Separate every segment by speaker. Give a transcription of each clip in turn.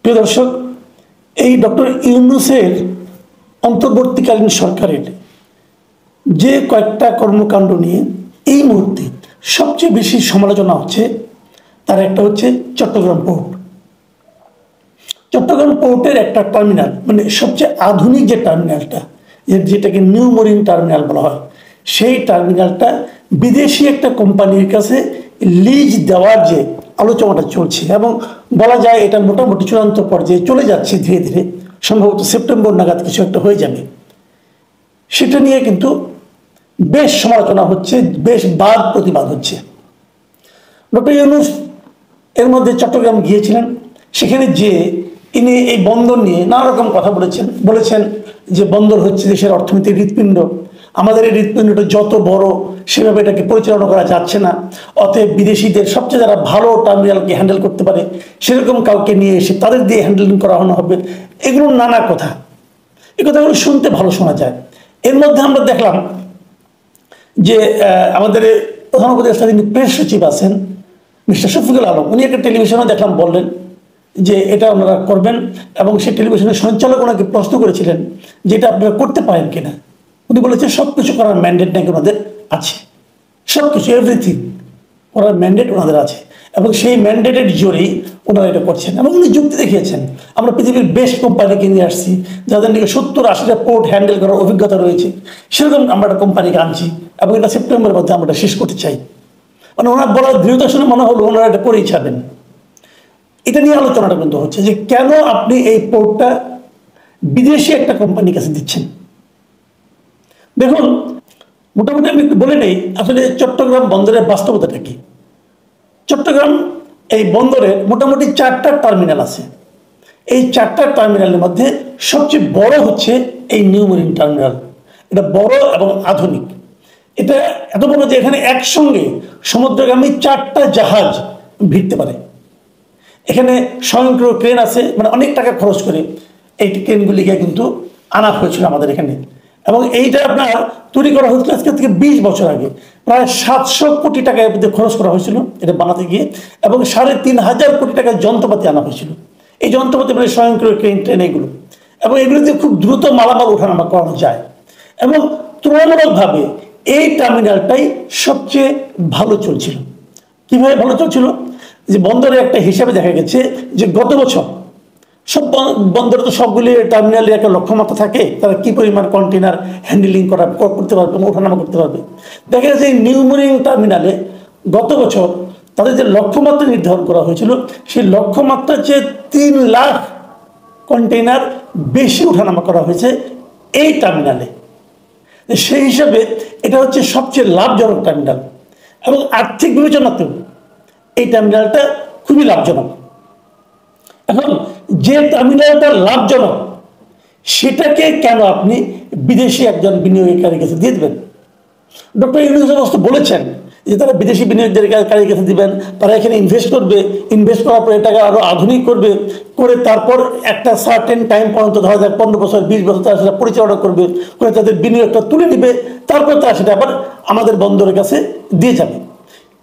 Speaker 1: প্রিয় দর্শক, এই ডক্টর ইউনূসের অন্তর্বর্তীকালীন সরকারের যে কয়েকটা কর্মকাণ্ড নিয়ে এই মুহূর্তে সবচেয়ে বেশি সমালোচনা হচ্ছে, তার একটা হচ্ছে চট্টগ্রাম পোর্ট। চট্টগ্রাম পোর্টের একটা টার্মিনাল, মানে সবচেয়ে আধুনিক যে টার্মিনালটা, যেটাকে নিউ মেরিন টার্মিনাল বলা হয়, সেই টার্মিনালটা বিদেশি একটা কোম্পানির কাছে লিজ দেওয়ার যে আলোচনাটা চলছে, এবং বলা যায় এটা মোটামুটি চূড়ান্ত পর্যায়ে চলে যাচ্ছে ধীরে ধীরে, সম্ভবত সেপ্টেম্বর নাগাদ কিছু একটা হয়ে যাবে। সেটা নিয়ে কিন্তু বেশ সমালোচনা হচ্ছে, বেশ বাদ প্রতিবাদ হচ্ছে। ডক্টর ইউনূস এর মধ্যে চট্টগ্রাম গিয়েছিলেন, সেখানে যে ইনি এই বন্দর নিয়ে নানা রকম কথা বলেছেন যে বন্দর হচ্ছে দেশের অর্থনীতির হৃৎপিণ্ড, আমাদের এই হৃৎপিণ্ডটা যত বড় সেভাবে এটাকে পরিচালনা করা যাচ্ছে না, অতএব বিদেশিদের সবচেয়ে যারা ভালো টার্মিনালকে হ্যান্ডেল করতে পারে সেরকম কাউকে নিয়ে এসে তাদের দিয়ে হ্যান্ডেলিং করানো হবে। এগুলো নানা কথা, এই কথাগুলো শুনতে ভালো শোনা যায়। এর মধ্যে আমরা দেখলাম যে আমাদের প্রধান উপদেষ্টা যিনি প্রেস সচিব আছেন মিস্টার শফিকুল আলম, উনি একটা টেলিভিশনে দেখলাম বললেন যে এটা ওনারা করবেন, এবং সেই টেলিভিশনের সঞ্চালক ওনাকে প্রশ্ন করেছিলেন যে এটা আপনারা করতে পারেন কিনা। উনি বলেছেন সব কিছু করার ম্যান্ডেট নাকি ওনাদের আছে, সব কিছু এভরিথিং করার ম্যান্ডেট ওনাদের আছে, এবং সেই ম্যান্ডেটের জোরেই ওনারা এটা করছেন। এবং উনি যুক্তি দেখিয়েছেন, আমরা পৃথিবীর বেস্ট কোম্পানিকে নিয়ে আসছি যাদের নাকি 70-80টা পোর্ট হ্যান্ডেল করার অভিজ্ঞতা রয়েছে, সেরকম আমরা একটা কোম্পানিকে আনছি এবং এটা সেপ্টেম্বরের মধ্যে আমরা এটা শেষ করতে চাই। মানে ওনার বলার দৃঢ়তা শুনে মনে হলো ওনারা এটা করেই ছাড়বেন। এটা নিয়ে আলোচনাটা কিন্তু হচ্ছে যে কেন আপনি এই পোর্টটা বিদেশি একটা কোম্পানির কাছে দিচ্ছেন। দেখুন, মোটামুটি আমি একটু বলে নেই আসলে চট্টগ্রাম বন্দরের বাস্তবতাটা কি। চট্টগ্রাম এই বন্দরে মোটামুটি 4টা টার্মিনাল আছে। এই 4টা টার্মিনালের মধ্যে সবচেয়ে বড় হচ্ছে এই নিউ মেরিন টার্মিনাল। এটা বড় এবং আধুনিক। এটা এত বড় যে এখানে একসঙ্গে সমুদ্রগামী 4টা জাহাজ ভিড়তে পারে। এখানে স্বয়ংক্রিয় ক্রেন আছে, মানে অনেক টাকা খরচ করে এই ক্রেনগুলিকে কিন্তু আনা হয়েছিল আমাদের এখানে, এবং এইটা আপনার তৈরি করা হয়েছিল আজকে থেকে 20 বছর আগে। প্রায় 700 কোটি টাকা এর মধ্যে খরচ করা হয়েছিল এটা বানাতে গিয়ে, এবং 3500 কোটি টাকার যন্ত্রপাতি আনা হয়েছিল। এই যন্ত্রপাতি মানে স্বয়ংক্রিয় ট্রেন এগুলো, এবং এগুলোতে খুব দ্রুত মালামাল ওঠানামা করানো যায়। এবং তুলনামূলকভাবে এই টার্মিনালটাই সবচেয়ে ভালো চলছিল। কিভাবে ভালো চলছিল? যে বন্দরে একটা হিসাবে দেখা গেছে যে গত বছর সব বন্দরে তো সবগুলি টার্মিনালের একটা লক্ষ্যমাত্রা থাকে, তারা কি পরিমাণ কন্টেনার হ্যান্ডেলিং করতে পারবে, ওঠানামা করতে পারবে। দেখা গেছে এই নিউ মেরিন টার্মিনালে গত বছর তাদের যে লক্ষ্যমাত্রা নির্ধারণ করা হয়েছিল, সেই লক্ষ্যমাত্রার চেয়ে 3 লাখ কন্টেনার বেশি ওঠানামা করা হয়েছে এই টার্মিনালে। সেই হিসাবে এটা হচ্ছে সবচেয়ে লাভজনক টার্মিনাল, এবং আর্থিক বিবেচনাতেও এই টার্মিনালটা খুবই লাভজনক। এখন যে টার্মিনালটা লাভজনক সেটাকে কেন আপনি বিদেশি একজন বিনিয়োগকারীর কাছে দিয়ে দেবেন? ডক্টর ইউনূস অবশ্য বলেছেন যে তারা বিদেশি বিনিয়োগকারীর কাছে দিবেন, তারা এখানে ইনভেস্ট করবে, ইনভেস্ট করার পর এটাকে আরও আধুনিক করবে, করে তারপর একটা সার্টেন টাইম পর্যন্ত, ধরা যাক 15 বছর 20 বছর তারা সেটা পরিচালনা করবে, করে তাদের বিনিয়োগটা তুলে নেবে, তারপর তারা সেটা আবার আমাদের বন্দরের কাছে দিয়ে যাবে।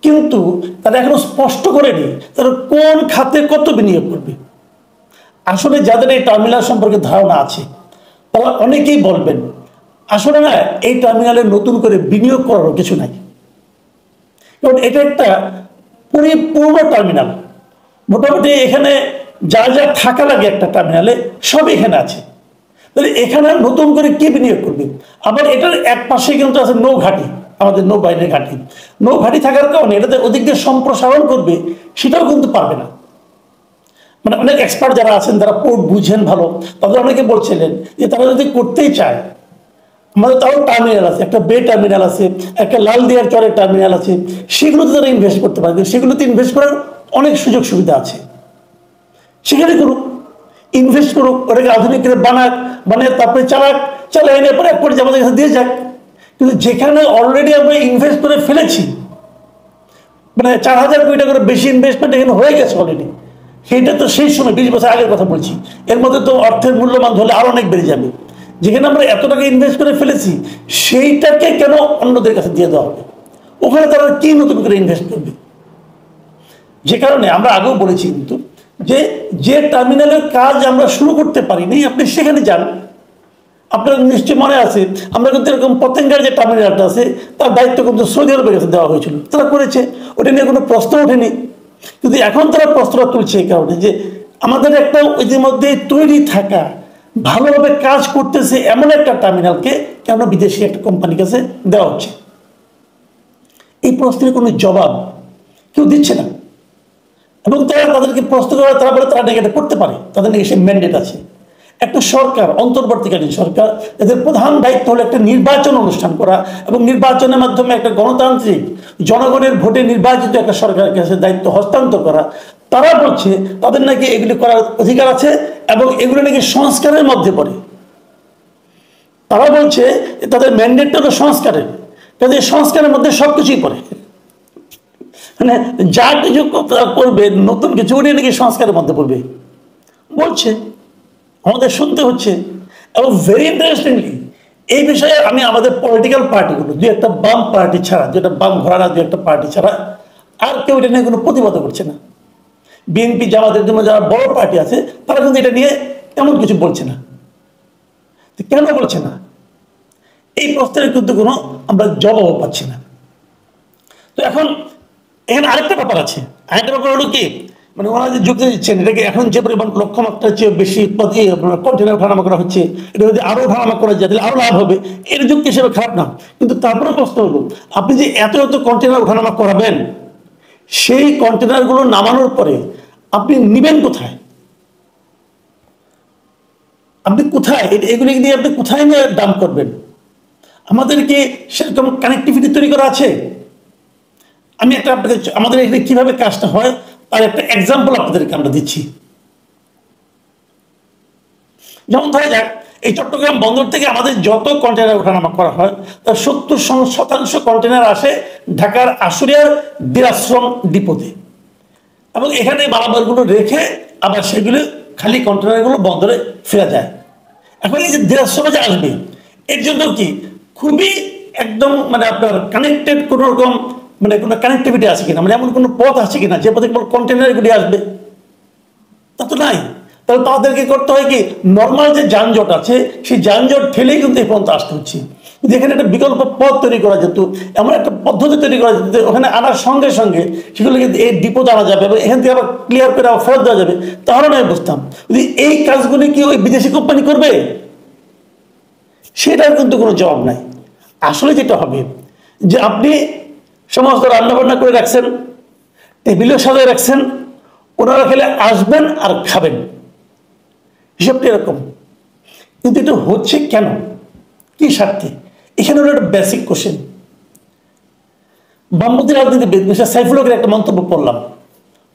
Speaker 1: কিন্তু তারা এখনো স্পষ্ট করেনি তারা কোন খাতে কত বিনিয়োগ করবে। আসলে যাদের এই টার্মিনাল সম্পর্কে ধারণা আছে তারা অনেকেই বলবেন আসলে না, এই টার্মিনালে নতুন করে বিনিয়োগ করারও কিছু নাই, কারণ এটা একটা পরিপূর্ণ টার্মিনাল। মোটামুটি এখানে যা যা থাকা লাগে একটা টার্মিনালে সব এখানে আছে। তাহলে এখানে নতুন করে কি বিনিয়োগ করবে? আবার এটার এক পাশে কিন্তু আছে নৌঘাটি, আমাদের নৌবাহিনীর ঘাঁটি। নৌঘাটি থাকার কারণে এটাতে ওদিক দিয়ে সম্প্রসারণ করবে সেটাও কিন্তু পারবে না। মানে অনেক এক্সপার্ট যারা আছেন, যারা পোর্ট বুঝেন ভালো, তাদের অনেকে বলছিলেন যে তারা যদি করতেই চায়, আমাদের তাও টার্মিনাল আছে, একটা বে টার্মিনাল আছে, একটা লালদিয়ার চরের টার্মিনাল আছে, সেগুলোতে তারা ইনভেস্ট করতে পারে। সেগুলোতে ইনভেস্ট করার অনেক সুযোগ সুবিধা আছে, সেখানে করুক, ইনভেস্ট করুক, ওটাকে আধুনিক করে বানায় তারপরে চালায় এনে পরে এক পর্যায়ে আমাদের কাছে দিয়ে যাক। কিন্তু যেখানে অলরেডি আমরা ইনভেস্ট করে ফেলেছি, মানে 4000 কোটি টাকা করে বেশি ইনভেস্টমেন্ট এখানে হয়ে গেছে অলরেডি, সেইটা তো সেই সময় 20 বছর আগের কথা বলছি, এর মধ্যে তো অর্থের মূল্যমান হলে আরো অনেক বেড়ে যাবে। যেখানে আমরা এত টাকা ইনভেস্ট করে ফেলেছি সেইটাকে কেন অন্যদের কাছে দিয়ে দেওয়া হবে? ওখানে তারা কি নতুন করে ইনভেস্ট করবে? যে কারণে আমরা আগেও বলেছি কিন্তু যে যে টার্মিনালের কাজ আমরা শুরু করতে পারিনি আপনি সেখানে যান। আপনার নিশ্চয়ই মনে আছে আমরা কিন্তু এরকম পতেঙ্গার যে টার্মিনালটা আছে তার দায়িত্ব কিন্তু সৌদি আরবের কাছে দেওয়া হয়েছিল, তারা করেছে, ওটা নিয়ে কোনো প্রশ্ন ওঠেনি। কিন্তু এখন তারা প্রশ্নটা তুলছে এই কারণে যে আমাদের একটা ইতিমধ্যে তৈরি থাকা ভালোভাবে কাজ করতেছে এমন একটা টার্মিনালকে কেন বিদেশি একটা কোম্পানির কাছে দেওয়া হচ্ছে। এই প্রশ্নের কোনো জবাব কেউ দিচ্ছে না, এবং তারা তাদেরকে প্রশ্ন করে তারা বলে তারা নাকি এটা করতে পারে, তাদের নাকি সে ম্যান্ডেট আছে। একটা সরকার, অন্তর্বর্তীকালীন সরকার, এদের প্রধান দায়িত্ব হলো একটা নির্বাচন অনুষ্ঠান করা এবং নির্বাচনের মাধ্যমে একটা গণতান্ত্রিক জনগণের ভোটে নির্বাচিত একটা সরকারের কাছে দায়িত্ব হস্তান্তর করা। তারা বলছে তাদের নাকি এগুলি করার অধিকার আছে এবং এগুলো নাকি সংস্কারের মধ্যে পড়ে। তারা বলছে তাদের ম্যান্ডেটটা হলো সংস্কারের, কাজে সংস্কারের মধ্যে সবকিছুই পড়ে, মানে যা কিছু করবে নতুন কিছু ওটা নাকি সংস্কারের মধ্যে পড়বে বলছে, আমাদের শুনতে হচ্ছে। এবং ভেরি ইন্টারেস্টিংলি এই বিষয়ে আমি আমাদের পলিটিক্যাল পার্টিগুলো দু একটা বাম পার্টি ছাড়া, যেটা বাম ঘোরানা দু একটা পার্টি ছাড়া আর কেউ এটা নিয়ে কোনো প্রতিবাদ করছে না। বিএনপি জামাতের জন্য যারা বড় পার্টি আছে তারা কিন্তু এটা নিয়ে তেমন কিছু বলছে না। কেন বলছে না এই প্রশ্নের কিন্তু কোনো আমরা জবাবও পাচ্ছি না। তো এখন এখানে আরেকটা ব্যাপার আছে, আরেকটা ব্যাপার হলো কি, মানে ওনারা যে যুক্তি দিচ্ছেন এটাকে এখন যে পরিমাণ লক্ষ্যমাত্রার চেয়ে বেশি কন্টেনার ভাড়ামা করা হচ্ছে, এটা যদি আরও ভাড়ামা করা যায় তাহলে আরও লাভ হবে, এর যুক্তি হিসেবে খারাপ না। কিন্তু তারপরে প্রশ্ন হলো আপনি যে এত এত কন্টেনার ভাড়ামা করাবেন, সেই কন্টেনারগুলো নামানোর পরে আপনি নিবেন কোথায়? আপনি কোথায় এগুলি নিয়ে আপনি কোথায় নিয়ে দাম করবেন? আমাদের কি সেরকম কানেক্টিভিটি তৈরি করা আছে? আমি একটা আপনাকে আমাদের এখানে কিভাবে কাজটা হয় তার একটা এক্সাম্পল আপনাদেরকে আমরা দিচ্ছি। যেমন ধরা যাক এই চট্টগ্রাম বন্দর থেকে আমাদের যত কন্টেনার ওঠানামা করা হয় তার 70% কন্টেনার আসে ঢাকার আশুলিয়ার বীরাশ্রম ডিপোতে, এবং এখানে মালামালগুলো রেখে আবার সেগুলো খালি কন্টেনারগুলো বন্দরে ফেরা যায়। এখন এই যে বীরাশ্রমে যে আসবে এর জন্য কি খুবই একদম মানে আপনার কানেক্টেড কোনো রকম মানে কোনো কানেক্টিভিটি আছে কিনা, মানে এমন কোনো পথ আছে কিনা যে পথে কন্টেনারগুলি আসবে? তা তো নাই। তাহলে তাদেরকে করতে হয় কি, নর্মাল যে যানজট আছে সেই যানজট ঠেলেই কিন্তু এই পর্যন্ত আসতে হচ্ছে। কিন্তু এখানে একটা বিকল্প পথ তৈরি করা যেত, এমন একটা পদ্ধতি তৈরি করা যেত ওখানে আনার সঙ্গে সঙ্গে সেগুলো কিন্তু এই ডিপোতে আনা যাবে এবং এখান থেকে আবার ক্লিয়ার করে আবার ফেরত দেওয়া যাবে, তাহলে আমি বুঝতাম। যদি এই কাজগুলি কি ওই বিদেশি কোম্পানি করবে, সেটার কিন্তু কোনো জবাব নাই। আসলে যেটা হবে যে আপনি সমস্ত রান্নাবান্না করে রাখছেন, টেবিলেও সাজায় রাখছেন, ওনারা খেলে আসবেন আর খাবেন, হিসাবটা এরকম। কিন্তু এটা হচ্ছে কেন, কি স্বার্থে? এখানে হলো একটা বেসিক কোশ্চেন। বামপন্থী রাজনীতিবিদ মিস্টার সাইফুল হকের একটা মন্তব্য পড়লাম,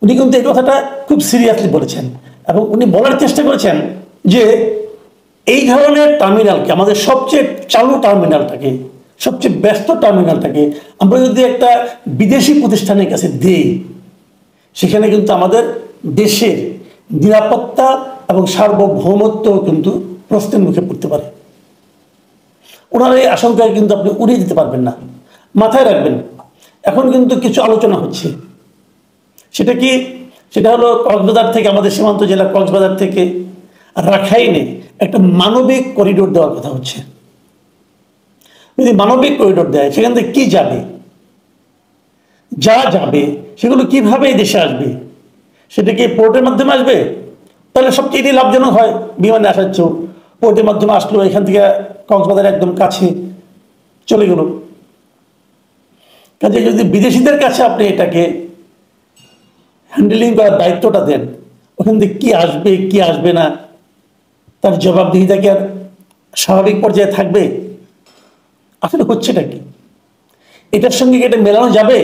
Speaker 1: উনি কিন্তু এই কথাটা খুব সিরিয়াসলি বলেছেন এবং উনি বলার চেষ্টা করেছেন যে এই ধরনের টার্মিনালকে, আমাদের সবচেয়ে চালু টার্মিনালটাকে, সবচেয়ে ব্যস্ত টার্মিনালটাকে আমরা যদি একটা বিদেশি প্রতিষ্ঠানের কাছে দিই, সেখানে কিন্তু আমাদের দেশের নিরাপত্তা এবং সার্বভৌমত্ব কিন্তু প্রশ্নের মুখে পড়তে পারে। ওনার এই আশঙ্কায় কিন্তু আপনি উড়িয়ে দিতে পারবেন না। মাথায় রাখবেন এখন কিন্তু কিছু আলোচনা হচ্ছে, সেটা কি, সেটা হলো কক্সবাজার থেকে, আমাদের সীমান্ত জেলা কক্সবাজার থেকে রাখাইনে একটা মানবিক করিডোর দেওয়ার কথা হচ্ছে। যদি মানবিক করিডোর দেয় সেখান থেকে কি যাবে, যা যাবে সেগুলো কিভাবে এই দেশে আসবে? সেটা কি পোর্টের মাধ্যমে আসবে? তাহলে সবচেয়ে লাভজনক হয়, বিমানে আসার চেয়েও পোর্টের মাধ্যমে আসলো, এখান থেকে কক্সবাজার একদম কাছে চলে গেল। কাজে যদি বিদেশিদের কাছে আপনি এটাকে হ্যান্ডেলিং করার দায়িত্বটা দেন, ওখান থেকে কি আসবে কি আসবে না তার জবাবদিহিতা কি আর স্বাভাবিক পর্যায়ে থাকবে? আসলে হচ্ছেটা কি, এটার সঙ্গে কি এটা মেলানো যাবে?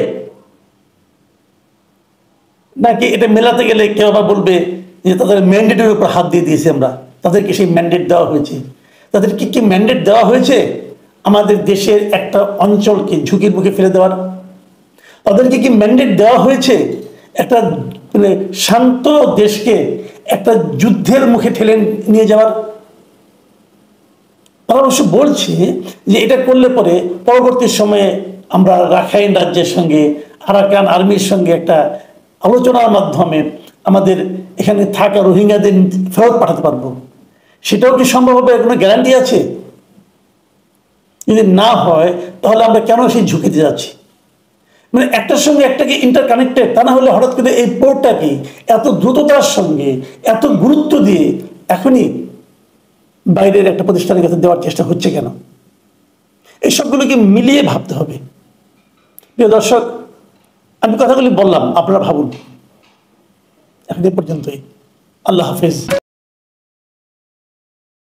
Speaker 1: নাকি এটা মেলাতে গেলে কেউ আবার বলবে যে তাদের ম্যান্ডেটের উপর হাত দিয়ে দিয়েছি আমরা, তাদেরকে সেই ম্যান্ডেট দেওয়া হয়েছে। তাদেরকে কি ম্যান্ডেট দেওয়া হয়েছে আমাদের দেশের একটা অঞ্চলকে ঝুঁকির মুখে ফেলে দেওয়ার? তাদেরকে কি ম্যান্ডেট দেওয়া হয়েছে একটা মানে শান্ত দেশকে একটা যুদ্ধের মুখে ঠেলে নিয়ে যাওয়ার? তারা অবশ্য বলছে যে এটা করলে পরে পরবর্তী সময়ে আমরা রাখাইন রাজ্যের সঙ্গে আরাকান আর্মির সঙ্গে একটা আলোচনার মাধ্যমে আমাদের এখানে থাকা রোহিঙ্গাদের ফেরত পাঠাতে পারবো? সেটাও কি সম্ভব হবে? কোনো গ্যারান্টি আছে? যদি না হয় তাহলে আমরা কেন সেই ঝুঁকিতে যাচ্ছি? মানে একটার সঙ্গে একটাকে ইন্টারকানেক্টেড, তা না হলে হঠাৎ করে এই পোর্টটাকে এত দ্রুততার সঙ্গে এত গুরুত্ব দিয়ে এখনই বাইরের একটা প্রতিষ্ঠানের কাছে দেওয়ার চেষ্টা হচ্ছে কেন? এই সবগুলোকে মিলিয়ে ভাবতে হবে। প্রিয় দর্শক, আমি কথাগুলি বললাম, আপনারা ভাবুন। এখন এ পর্যন্তই। আল্লাহ হাফেজ।